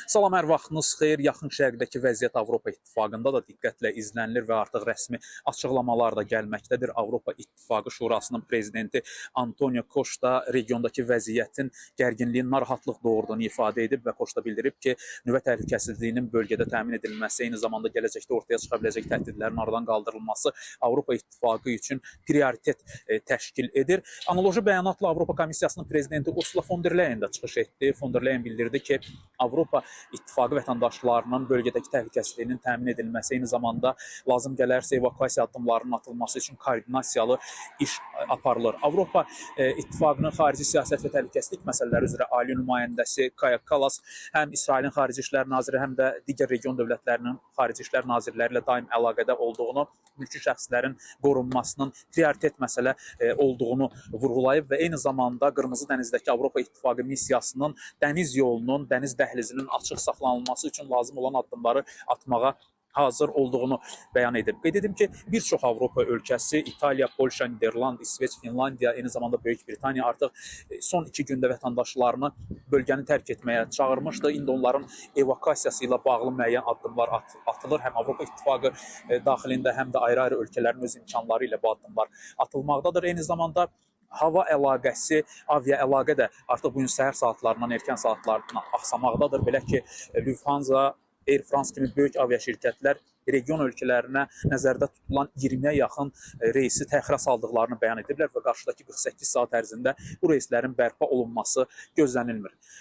Salam, hər vaxtınız xeyir. Yaxın Şərqdəki vəziyyət Avropa İttifaqında da diqqətlə izlənilir və artıq rəsmi açıqlamalar da gəlməkdədir. Avropa İttifaqı Şurasının prezidenti Antonio Costa regiondakı vəziyyətin gərginliyin narahatlıq doğurduğunu ifadə edib və Costa bildirib ki, nüvə təhlükəsizliyinin bölgədə təmin edilməsi, eyni zamanda gələcəkdə ortaya çıxa biləcək təhdidlərin aradan qaldırılması Avropa İttifaqı üçün prioritet təşkil edir. Analoji bəyanatla Avropa Komissiyasının prezidenti Ursula von der Leyen də çıxış etdi. Von der Leyen bildirdi ki, Avropa İttifaqı vətəndaşlarının bölgədəki təhlükəsizliyinin təmin edilməsi, eyni zamanda lazım gələrsə evakuasiya addımlarının atılması üçün koordinasiyalı iş aparılır. Avropa İttifaqının xarici siyasət və təhlükəsizlik məsələləri üzrə ali nümayəndəsi Kaja Kallas həm İsrailin xarici işlər naziri, həm də digər region dövlətlərinin xarici işlər nazirləri ilə daim əlaqədə olduğunu, mülki şəxslərin qorunmasının prioritet məsələ olduğunu vurğulayıb və eyni zamanda Qırmızı dənizdəki Avropa İttifaqı missiyasının dəniz yolunun, dəniz dəhlizinin açıq saxlanılması üçün lazım olan addımları atmağa hazır olduğunu bəyan edib. Qeyd edim ki, bir çox Avropa ölkəsi, İtaliya, Polşa, Niderland, İsveç, Finlandiya, eyni zamanda Böyük Britaniya artıq son 2 gündə vətəndaşlarını bölgəni tərk etməyə çağırmışdı. İndi onların evakuasiyası ilə bağlı müəyyən addımlar atılır. Həm Avropa İttifaqı daxilində, həm də ayrı-ayrı ölkələrin öz imkanları ilə bu addımlar atılmaqdadır. Eyni zamanda hava əlaqəsi, avia əlaqə də artıq bugün səhər saatlarından, erkən saatlarından axsamaqdadır. Belə ki, Lufthansa, Air France kimi böyük avia şirkətlər region ölkələrinə nəzərdə tutulan 20-yə yaxın reysi təxirə saldıqlarını bəyan ediblər və qarşıdakı 48 saat ərzində bu reyslərin bərpa olunması gözlənilmir.